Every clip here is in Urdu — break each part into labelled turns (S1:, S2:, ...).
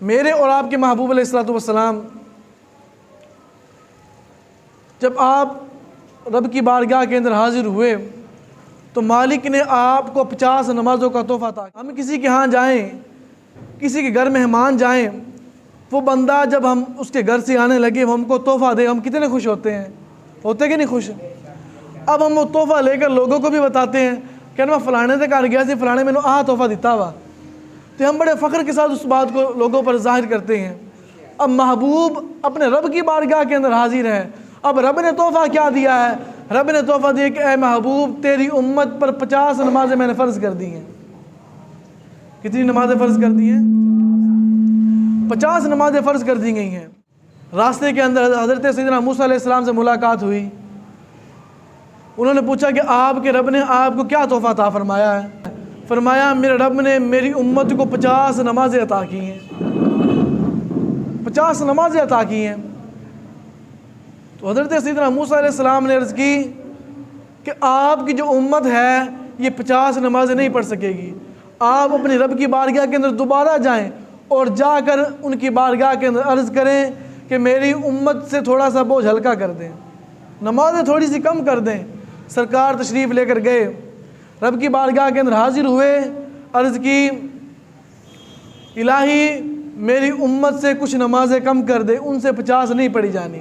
S1: میرے اور آپ کے محبوب علیہ الصلوۃ والسلام جب آپ رب کی بارگاہ کے اندر حاضر ہوئے تو مالک نے آپ کو 50 نمازوں کا تحفہ عطا کیا۔ ہم کسی کے ہاں جائیں، کسی کے گھر مہمان جائیں، وہ بندہ جب ہم اس کے گھر سے آنے لگے وہ ہم کو تحفہ دے، ہم کتنے خوش ہوتے ہیں؟ ہوتے کہ نہیں خوش؟ اب ہم وہ تحفہ لے کر لوگوں کو بھی بتاتے ہیں کہ میں فلانے سے گھر گیا سی، فلانے میں نے تحفہ دیتا ہوا، تو ہم بڑے فخر کے ساتھ اس بات کو لوگوں پر ظاہر کرتے ہیں۔ اب محبوب اپنے رب کی بارگاہ کے اندر حاضر ہے، اب رب نے تحفہ کیا دیا ہے؟ رب نے تحفہ دیا کہ اے محبوب تیری امت پر 50 نمازیں میں نے فرض کر دی ہیں۔ کتنی نمازیں فرض کر دی ہیں؟ 50 نمازیں فرض کر دی گئی ہیں۔ راستے کے اندر حضرت سیدنا موسیٰ علیہ السلام سے ملاقات ہوئی، انہوں نے پوچھا کہ آپ کے رب نے آپ کو کیا تحفہ عطا فرمایا ہے؟ فرمایا میرے رب نے میری امت کو 50 نمازیں عطا کی ہیں، 50 نمازیں عطا کی ہیں۔ تو حضرت سیدنا موسیٰ علیہ السلام نے عرض کی کہ آپ کی جو امت ہے یہ 50 نمازیں نہیں پڑھ سکے گی، آپ اپنی رب کی بارگاہ کے اندر دوبارہ جائیں اور جا کر ان کی بارگاہ کے اندر عرض کریں کہ میری امت سے تھوڑا سا بوجھ ہلکا کر دیں، نمازیں تھوڑی سی کم کر دیں۔ سرکار تشریف لے کر گئے، رب کی بارگاہ کے اندر حاضر ہوئے، عرض کی الہی میری امت سے کچھ نمازیں کم کر دے، ان سے 50 نہیں پڑھی جانی۔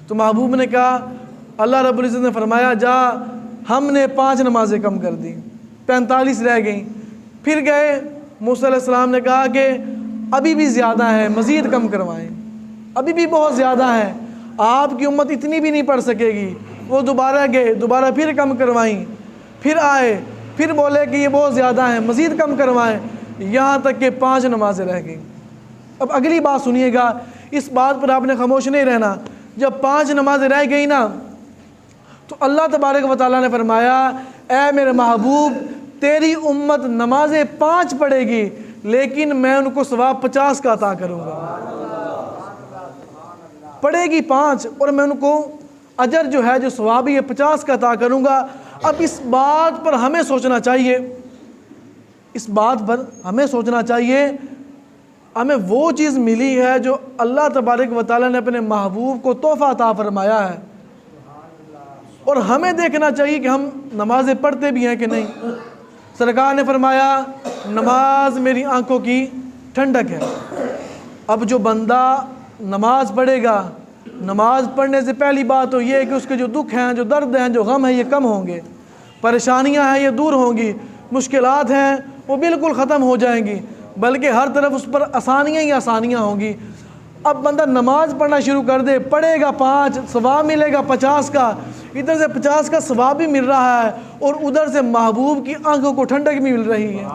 S1: تو محبوب نے کہا، اللہ رب العزت نے فرمایا جا، ہم نے 5 نمازیں کم کر دی، 45 رہ گئیں۔ پھر گئے، موسیٰ علیہ السلام نے کہا کہ ابھی بھی زیادہ ہے، مزید کم کروائیں، ابھی بھی بہت زیادہ ہے، آپ کی امت اتنی بھی نہیں پڑھ سکے گی۔ وہ دوبارہ گئے، دوبارہ پھر کم کروائیں، پھر آئے، پھر بولے کہ یہ بہت زیادہ ہیں، مزید کم کروائیں، یہاں تک کہ 5 نمازیں رہ گئیں۔ اب اگلی بات سنیے گا، اس بات پر آپ نے خاموش نہیں رہنا۔ جب 5 نمازیں رہ گئی نا تو اللہ تبارک و تعالیٰ نے فرمایا اے میرے محبوب تیری امت نمازیں 5 پڑھے گی لیکن میں ان کو ثواب 50 کا عطا کروں گا۔ پڑھے گی 5 اور میں ان کو اجر جو ہے جو ثواب ہے 50 کا عطا کروں گا۔ اب اس بات پر ہمیں سوچنا چاہیے، اس بات پر ہمیں سوچنا چاہیے، ہمیں وہ چیز ملی ہے جو اللہ تبارک و تعالیٰ نے اپنے محبوب کو تحفہ عطا فرمایا ہے، اور ہمیں دیکھنا چاہیے کہ ہم نمازیں پڑھتے بھی ہیں کہ نہیں۔ سرکار نے فرمایا نماز میری آنکھوں کی ٹھنڈک ہے۔ اب جو بندہ نماز پڑھے گا، نماز پڑھنے سے پہلی بات تو یہ ہے کہ اس کے جو دکھ ہیں، جو درد ہیں، جو غم ہیں یہ کم ہوں گے، پریشانیاں ہیں یہ دور ہوں گی، مشکلات ہیں وہ بالکل ختم ہو جائیں گی، بلکہ ہر طرف اس پر آسانیاں ہی آسانیاں ہوں گی۔ اب بندہ نماز پڑھنا شروع کر دے، پڑھے گا 5 ثواب ملے گا 50 کا، ادھر سے 50 کا ثواب بھی مل رہا ہے اور ادھر سے محبوب کی آنکھوں کو ٹھنڈک بھی مل رہی ہے۔